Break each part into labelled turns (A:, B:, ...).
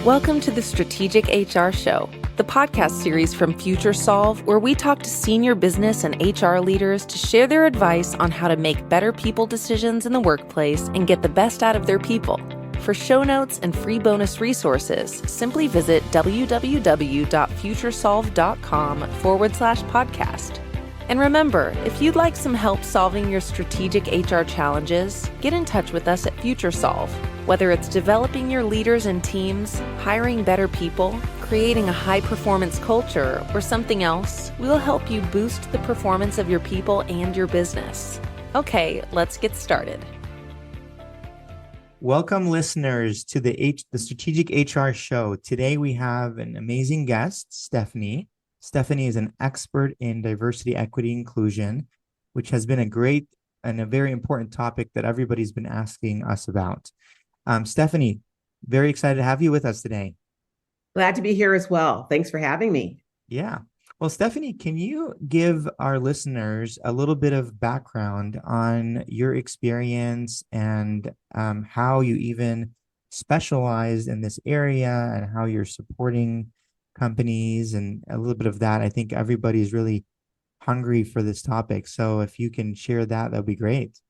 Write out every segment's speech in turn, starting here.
A: Welcome to the Strategic HR Show, the podcast series from FutureSolve, where we talk to senior business and HR leaders to share their advice on how to make better people decisions in the workplace and get the best out of their people. For show notes and free bonus resources, simply visit www.futuresolve.com/podcast. And remember, if you'd like some help solving your strategic HR challenges, get in touch with us at FutureSolve. Whether it's developing your leaders and teams, hiring better people, creating a high-performance culture, or something else, we'll help you boost the performance of your people and your business. Okay, let's get started.
B: Welcome, listeners, to the Strategic HR Show. Today, we have an amazing guest, Stephanie. Stephanie is an expert in diversity, equity, inclusion, which has been a great and a very important topic that everybody's been asking us about. Stephanie, very excited to have you with us today.
C: Glad to be here as well. Thanks for having me.
B: Yeah. Well, Stephanie, can you give our listeners a little bit of background on your experience and how you even specialize in this area and how you're supporting companies and a little bit of that? I think everybody's really hungry for this topic. So if you can share that, that'd be great.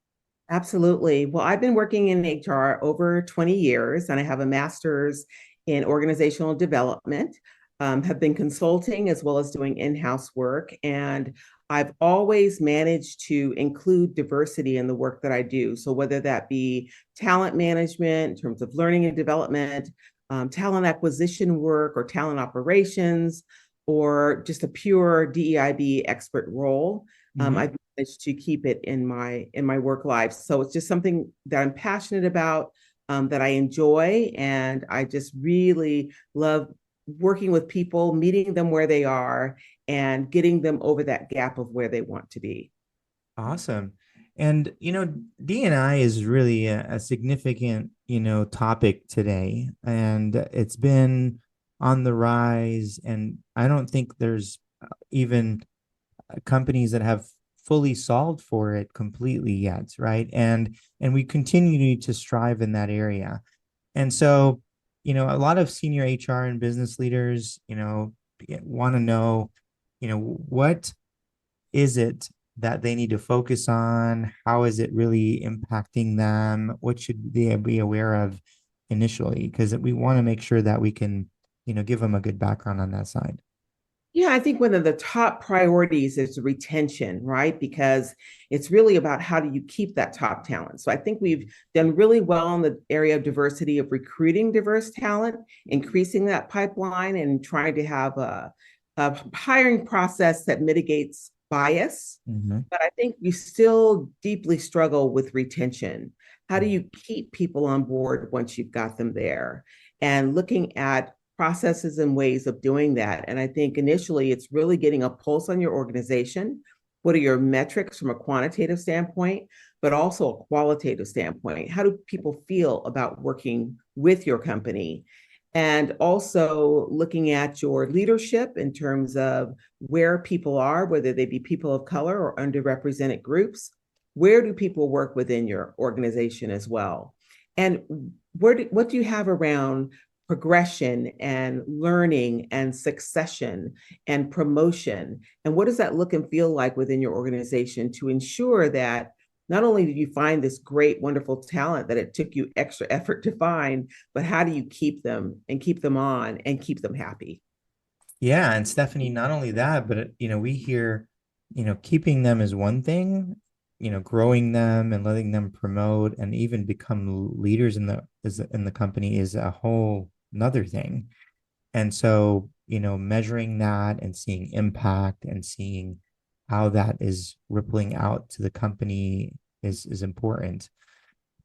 C: Absolutely. Well, I've been working in HR over 20 years, and I have a master's in organizational development, have been consulting as well as doing in-house work. And I've always managed to include diversity in the work that I do. So whether that be talent management in terms of learning and development, talent acquisition work or talent operations, or just a pure DEIB expert role, I've managed to keep it in my work life. So it's just something that I'm passionate about, that I enjoy, and I just really love working with people, meeting them where they are, and getting them over that gap of where they want to be.
B: Awesome. And, D&I is really a significant, topic today, and it's been on the rise. And I don't think there's even companies that have fully solved for it completely yet, right? And we continue to strive in that area. And so, a lot of senior HR and business leaders, want to know, what is it that they need to focus on? How is it really impacting them? What should they be aware of initially? Because we want to make sure that we can, give them a good background on that side.
C: Yeah, I think one of the top priorities is retention, right? Because it's really about how do you keep that top talent. So I think we've done really well in the area of diversity, of recruiting diverse talent, increasing that pipeline, and trying to have a hiring process that mitigates bias. But I think we still deeply struggle with retention. How do you keep people on board once you've got them there? And looking at processes and ways of doing that. And I think initially it's really getting a pulse on your organization. What are your metrics from a quantitative standpoint, but also a qualitative standpoint? How do people feel about working with your company? And also looking at your leadership in terms of where people are, whether they be people of color or underrepresented groups. Where do people work within your organization as well? And what do you have around progression and learning and succession and promotion? And what does that look and feel like within your organization to ensure that not only did you find this great, wonderful talent that it took you extra effort to find, but how do you keep them and keep them on and keep them happy?
B: Yeah. And Stephanie, not only that, but, we hear, keeping them is one thing, growing them and letting them promote and even become leaders in the company is a whole another thing. And so, measuring that and seeing impact and seeing how that is rippling out to the company is important.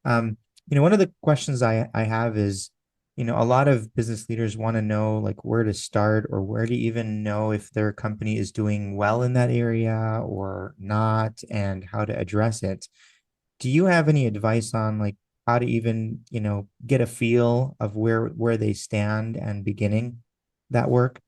B: One of the questions I have is, a lot of business leaders want to know like where to start or where to even know if their company is doing well in that area or not and how to address it. Do you have any advice on like how to even, get a feel of where they stand and beginning that work?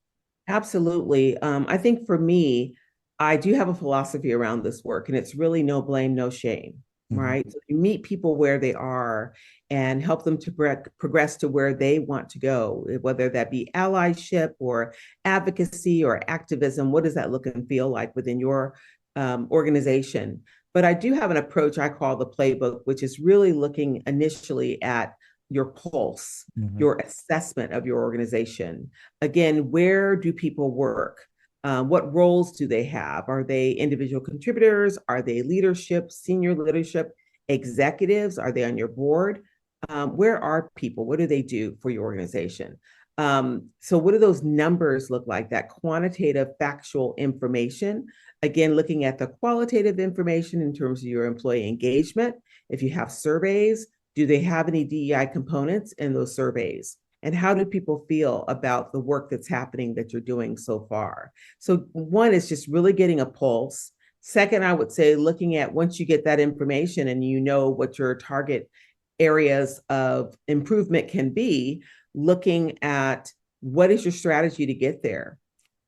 C: Absolutely. I think for me, I do have a philosophy around this work, and it's really no blame, no shame. right? So you meet people where they are and help them to progress to where they want to go, whether that be allyship or advocacy or activism. What does that look and feel like within your organization? But I do have an approach I call the playbook, which is really looking initially at your pulse, your assessment of your organization. Again, where do people work? What roles do they have? Are they individual contributors? Are they leadership, senior leadership, executives? Are they on your board? Where are people? What do they do for your organization? So what do those numbers look like? That quantitative factual information. Again, looking at the qualitative information in terms of your employee engagement. If you have surveys, do they have any DEI components in those surveys? And how do people feel about the work that's happening that you're doing so far? So one is just really getting a pulse. Second, I would say looking at once you get that information and you know what your target areas of improvement can be, looking at what is your strategy to get there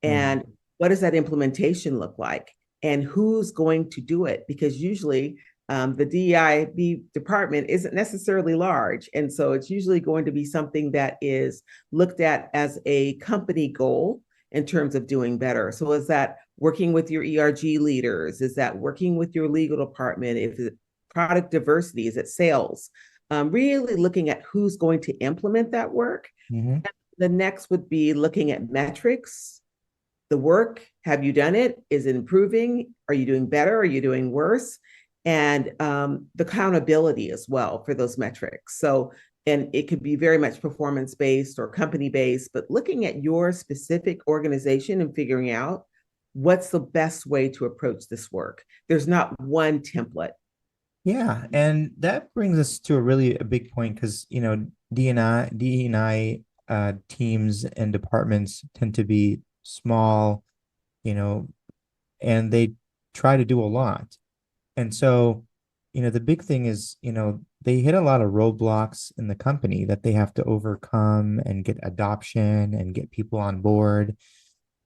C: and what does that implementation look like and who's going to do it? Because usually the DEIB department isn't necessarily large. And so it's usually going to be something that is looked at as a company goal in terms of doing better. So is that working with your ERG leaders? Is that working with your legal department? If it's product diversity, is it sales? Really looking at who's going to implement that work. The next would be looking at metrics. The work, have you done it? Is it improving? Are you doing better? Are you doing worse? And the accountability as well for those metrics. So, and it could be very much performance-based or company-based, but looking at your specific organization and figuring out what's the best way to approach this work. There's not one template.
B: Yeah, and that brings us to a big point because DEI teams and departments tend to be small, and they try to do a lot. And so, the big thing is, they hit a lot of roadblocks in the company that they have to overcome and get adoption and get people on board.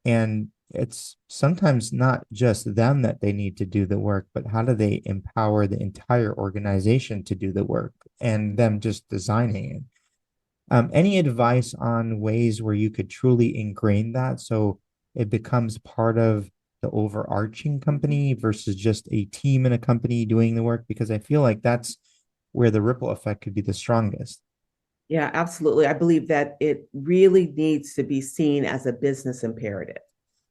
B: And it's sometimes not just them that they need to do the work, but how do they empower the entire organization to do the work and them just designing it? Any advice on ways where you could truly ingrain that so it becomes part of the overarching company versus just a team in a company doing the work? Because I feel like that's where the ripple effect could be the strongest.
C: Yeah, absolutely. I believe that it really needs to be seen as a business imperative.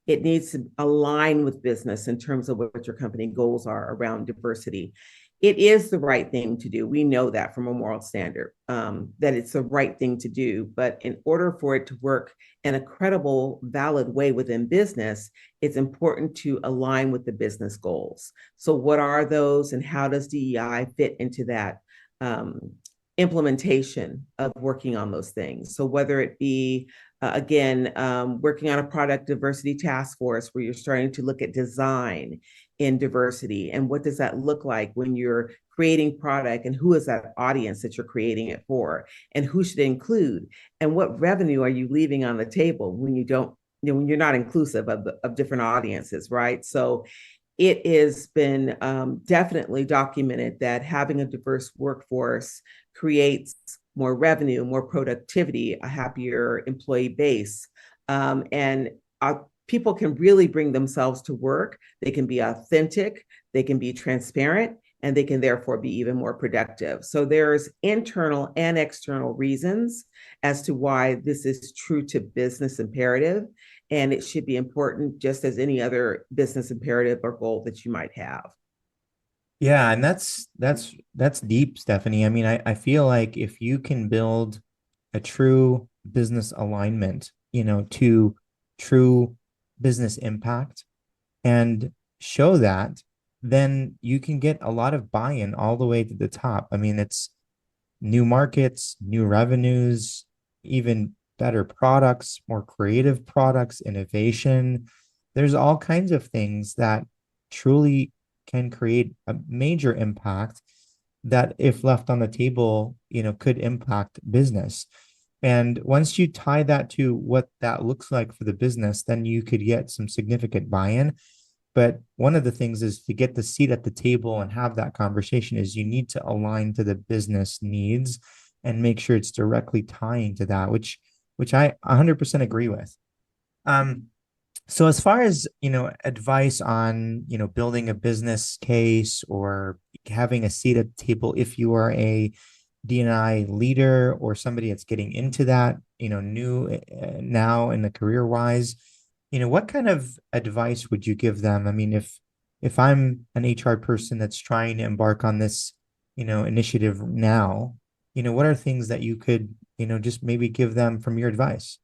C: It needs to align with business in terms of what your company goals are around diversity. It is the right thing to do. We know that from a moral standard, that it's the right thing to do. But in order for it to work in a credible, valid way within business, it's important to align with the business goals. So what are those and how does DEI fit into that implementation of working on those things? So whether it be working on a product diversity task force where you're starting to look at design in diversity and what does that look like when you're creating product and who is that audience that you're creating it for and who should it include and what revenue are you leaving on the table when you don't, when you're not inclusive of different audiences, right? So it has been definitely documented that having a diverse workforce creates more revenue, more productivity, a happier employee base. And people can really bring themselves to work. They can be authentic, they can be transparent, and they can therefore be even more productive. So there's internal and external reasons as to why this is true to business imperative. And it should be important just as any other business imperative or goal that you might have.
B: Yeah, and that's deep, Stephanie. I mean, I feel like if you can build a true business alignment, to true business impact and show that, then you can get a lot of buy-in all the way to the top. I mean, it's new markets, new revenues, even better products, more creative products, innovation. There's all kinds of things that truly can create a major impact that if left on the table, could impact business. And once you tie that to what that looks like for the business, then you could get some significant buy-in. But one of the things is to get the seat at the table and have that conversation is you need to align to the business needs and make sure it's directly tying to that, which I 100% agree with. Um, so as far as, advice on, building a business case or having a seat at the table, if you are a D&I leader or somebody that's getting into that, new now in the career wise, what kind of advice would you give them? I mean, if I'm an HR person that's trying to embark on this, initiative now, what are things that you could, just maybe give them from your advice?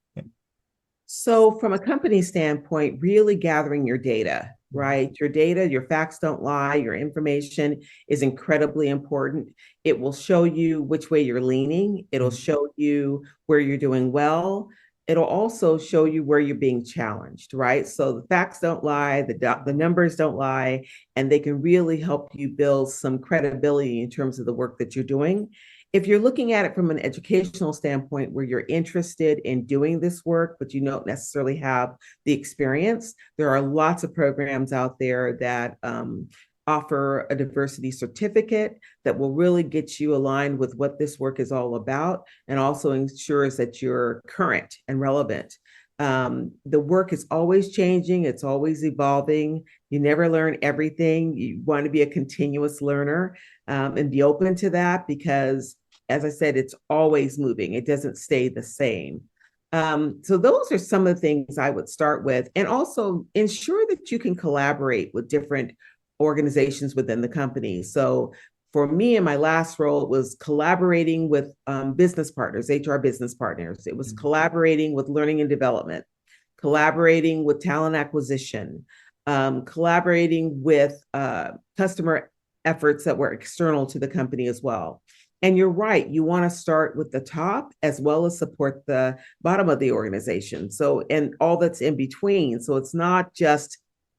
C: So, from a company standpoint, really gathering your data, right? Your data, your facts don't lie, your information is incredibly important. It will show you which way you're leaning, it'll show you where you're doing well. It'll also show you where you're being challenged, right? So the facts don't lie, the numbers don't lie, and they can really help you build some credibility in terms of the work that you're doing. If you're looking at it from an educational standpoint where you're interested in doing this work, but you don't necessarily have the experience, there are lots of programs out there that offer a diversity certificate that will really get you aligned with what this work is all about and also ensures that you're current and relevant. The work is always changing, it's always evolving. You never learn everything. You want to be a continuous learner and be open to that because, as I said, it's always moving. It doesn't stay the same. So those are some of the things I would start with. And also ensure that you can collaborate with different organizations within the company. So for me in my last role, it was collaborating with business partners, HR business partners. It was collaborating with learning and development, collaborating with talent acquisition, collaborating with customer efforts that were external to the company as well. And you're right, you want to start with the top as well as support the bottom of the organization. So, and all that's in between. So it's not just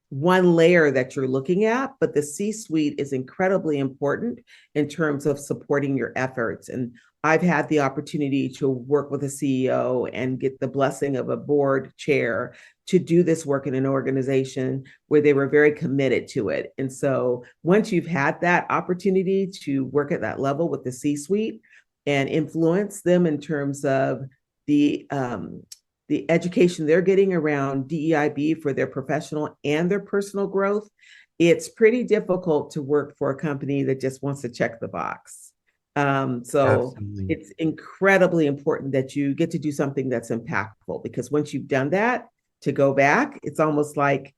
C: one layer that you're looking at, but the C-suite is incredibly important in terms of supporting your efforts. And I've had the opportunity to work with a CEO and get the blessing of a board chair to do this work in an organization where they were very committed to it. And so once you've had that opportunity to work at that level with the C-suite and influence them in terms of the education they're getting around DEIB for their professional and their personal growth, it's pretty difficult to work for a company that just wants to check the box. So
B: Absolutely.
C: it's incredibly important that you get to do something that's impactful because once you've done that, to go back, it's almost like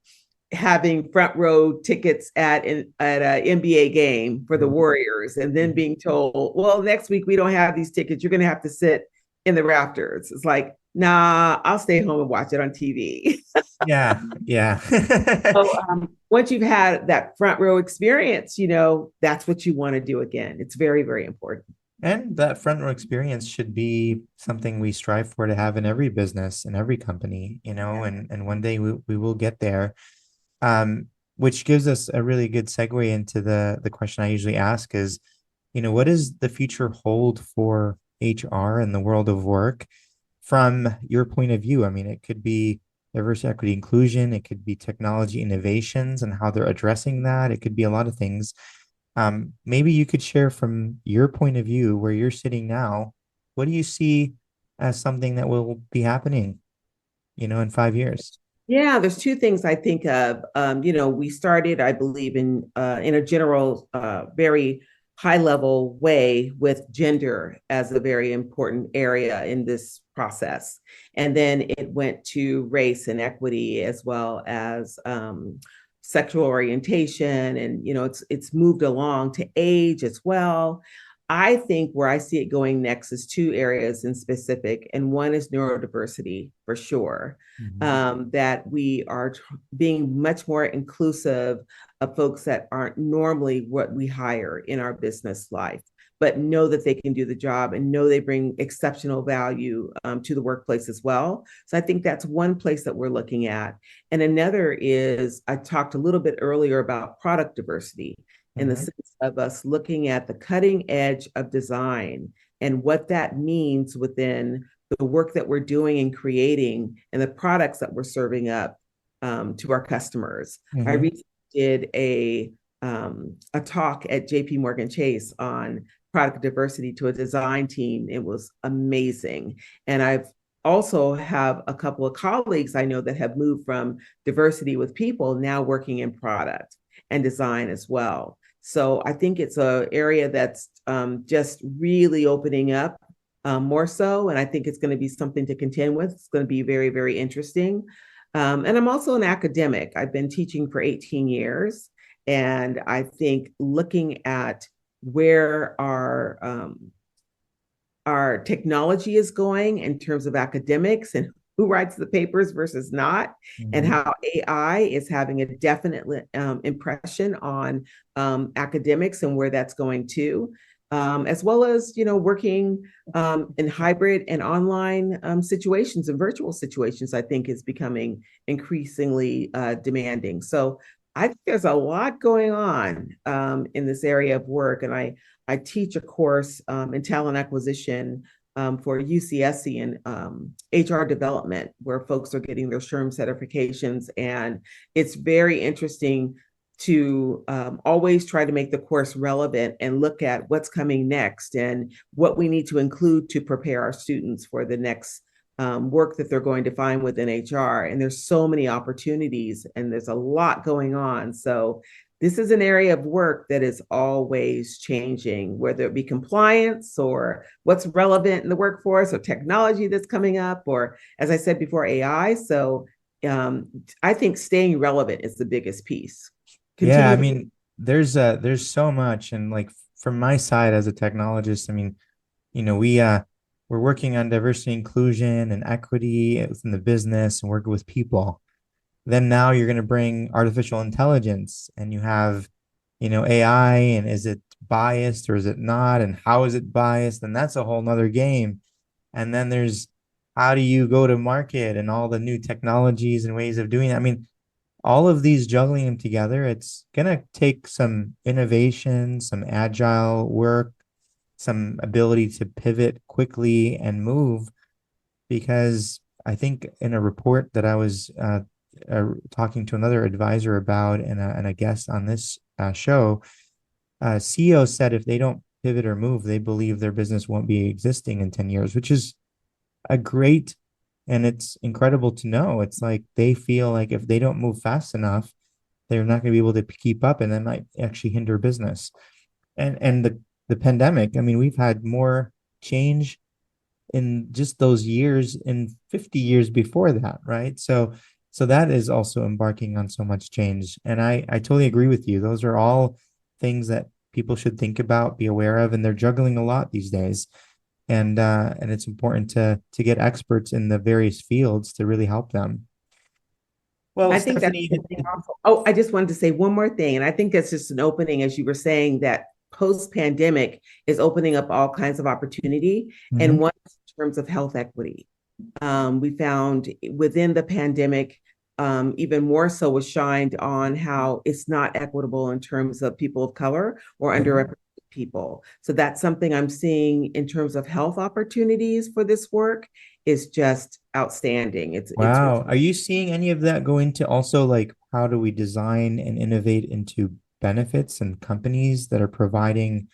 C: having front row tickets at an NBA game for the Warriors and then being told, well, next week we don't have these tickets. You're going to have to sit in the rafters. It's like, nah, I'll stay home and watch it on TV.
B: Yeah, yeah.
C: So once you've had that front row experience, that's what you want to do again. It's very, very important.
B: And that front row experience should be something we strive for to have in every business, in every company, and one day we will get there. Which gives us a really good segue into the question I usually ask is, what does the future hold for HR and the world of work from your point of view? I mean, it could be diversity, equity, inclusion. It could be technology innovations and how they're addressing that. It could be a lot of things. Maybe you could share from your point of view where you're sitting now. What do you see as something that will be happening, in 5 years?
C: Yeah, there's two things I think of. We started, I believe, in a general, very high level way with gender as a very important area in this process. And then it went to race and equity as well as sexual orientation. And, it's moved along to age as well. I think where I see it going next is two areas in specific, and one is neurodiversity for sure. That we are being much more inclusive of folks that aren't normally what we hire in our business life, but know that they can do the job and know they bring exceptional value to the workplace as well. So I think that's one place that we're looking at. And another is, I talked a little bit earlier about product diversity in the sense of us looking at the cutting edge of design and what that means within the work that we're doing and creating and the products that we're serving up to our customers. I
B: Mhm.
C: recently did a talk at JP Morgan Chase on product diversity to a design team. It was amazing. And I've also have a couple of colleagues I know that have moved from diversity with people now working in product and design as well. So I think it's an area that's just really opening up more so. And I think it's going to be something to contend with. It's going to be very, very interesting. And I'm also an academic. I've been teaching for 18 years. And I think looking at where our technology is going in terms of academics and who writes the papers versus not, and
B: Mhm.
C: how AI is having a definite impression on academics and where that's going to, as well as working in hybrid and online situations and virtual situations. I think is becoming increasingly demanding. So I think there's a lot going on in this area of work, and I teach a course in talent acquisition for UCSC in HR development, where folks are getting their SHRM certifications. And it's very interesting to always try to make the course relevant and look at what's coming next and what we need to include to prepare our students for the next work that they're going to find within HR. And there's so many opportunities and there's a lot going on. So this is an area of work that is always changing, whether it be compliance or what's relevant in the workforce or technology that's coming up, or as I said before, AI. So I think staying relevant is the biggest piece.
B: Yeah, I
C: Continue.
B: mean, there's so much, and like from my side as a technologist, I mean, we're working on diversity, inclusion, and equity within the business and working with people. Then now you're going to bring artificial intelligence, and you have, AI, and is it biased or is it not, and how is it biased? And that's a whole nother game. And then there's how do you go to market and all the new technologies and ways of doing it. I mean, all of these juggling them together, it's going to take some innovation, some agile work, some ability to pivot quickly and move. Because I think in a report that I was talking to another advisor about, and a guest on this show, CEO said if they don't pivot or move, they believe their business won't be existing in 10 years, which is a great, and it's incredible to know. It's like they feel like if they don't move fast enough, they're not going to be able to keep up, and that might actually hinder business. And the pandemic, I mean, we've had more change in just those years in 50 years before that, right? So that is also embarking on so much change. And I totally agree with you. Those are all things that people should think about, be aware of, and they're juggling a lot these days. And it's important to get experts in the various fields to really help them. Well,
C: I think that's
B: Stephanie,
C: something also. Oh, I just wanted to say one more thing. And I think that's just an opening, as you were saying, that post-pandemic is opening up all kinds of opportunity. And
B: Mhm.
C: one in terms of health equity. We found within the pandemic, even more so was shined on how it's not equitable in terms of people of color or underrepresented people. So that's something I'm seeing in terms of health opportunities for this work is just outstanding. It's
B: Wow. Are you seeing any of that go into also like how do we design and innovate into benefits and companies that are providing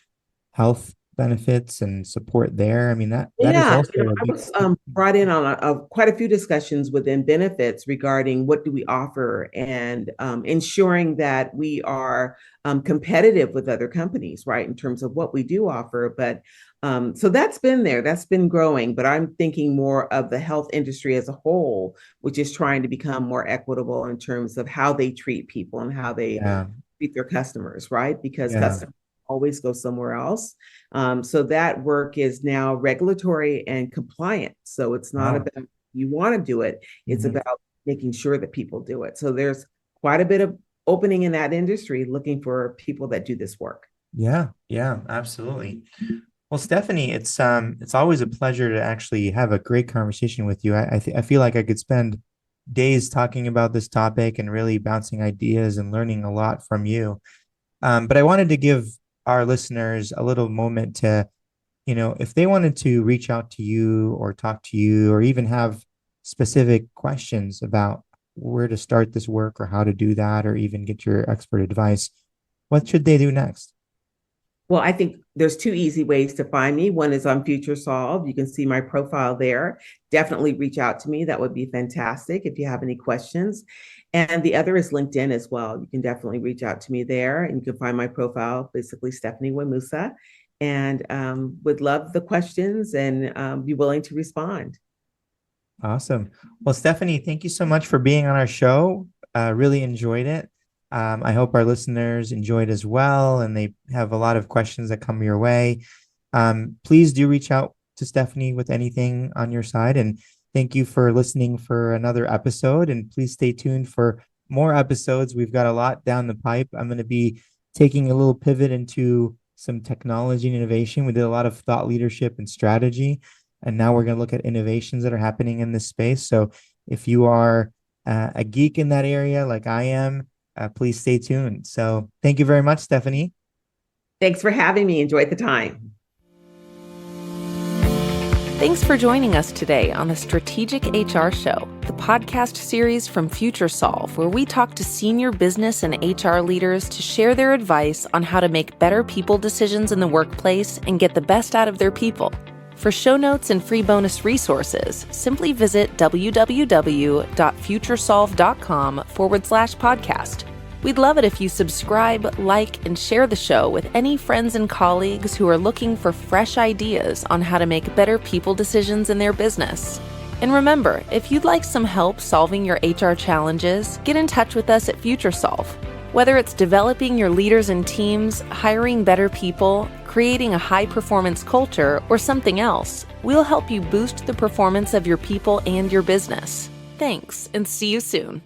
B: health benefits and support there? I mean, that is
C: Yeah,
B: also a
C: I
B: big
C: was brought in on quite a few discussions within benefits regarding what do we offer and ensuring that we are competitive with other companies, right, in terms of what we do offer. But so that's been there, that's been growing. But I'm thinking more of the health industry as a whole, which is trying to become more equitable in terms of how they treat people and how they
B: yeah,
C: treat their customers, right? Because
B: yeah.
C: customers always go somewhere else. So that work is now regulatory and compliant. So it's not
B: Wow.
C: about you want to do it, it's
B: Mhm.
C: about making sure that people do it. So there's quite a bit of opening in that industry looking for people that do this work.
B: Yeah, yeah, absolutely. Well, Stephanie, it's always a pleasure to actually have a great conversation with you. I feel like I could spend days talking about this topic and really bouncing ideas and learning a lot from you. But I wanted to give our listeners a little moment to, if they wanted to reach out to you or talk to you or even have specific questions about where to start this work or how to do that, or even get your expert advice, what should they do next?
C: Well, I think there's two easy ways to find me. One is on FutureSolve. You can see my profile there. Definitely reach out to me. That would be fantastic if you have any questions. And the other is LinkedIn as well. You can definitely reach out to me there, and you can find my profile, basically Stephanie Wemusa, and would love the questions and be willing to respond.
B: Awesome. Well, Stephanie, thank you so much for being on our show. Really enjoyed it. I hope our listeners enjoyed as well, and they have a lot of questions that come your way. Please do reach out to Stephanie with anything on your side. And thank you for listening for another episode. And please stay tuned for more episodes. We've got a lot down the pipe. I'm going to be taking a little pivot into some technology and innovation. We did a lot of thought leadership and strategy, and now we're going to look at innovations that are happening in this space. So if you are a geek in that area like I am, please stay tuned. So thank you very much, Stephanie.
C: Thanks for having me. Enjoyed the time.
A: Thanks for joining us today on the Strategic HR Show, the podcast series from FutureSolve, where we talk to senior business and HR leaders to share their advice on how to make better people decisions in the workplace and get the best out of their people. For show notes and free bonus resources, simply visit www.futuresolve.com/podcast. We'd love it if you subscribe, like, and share the show with any friends and colleagues who are looking for fresh ideas on how to make better people decisions in their business. And remember, if you'd like some help solving your HR challenges, get in touch with us at FutureSolve. Whether it's developing your leaders and teams, hiring better people, creating a high-performance culture, or something else, we'll help you boost the performance of your people and your business. Thanks, and see you soon.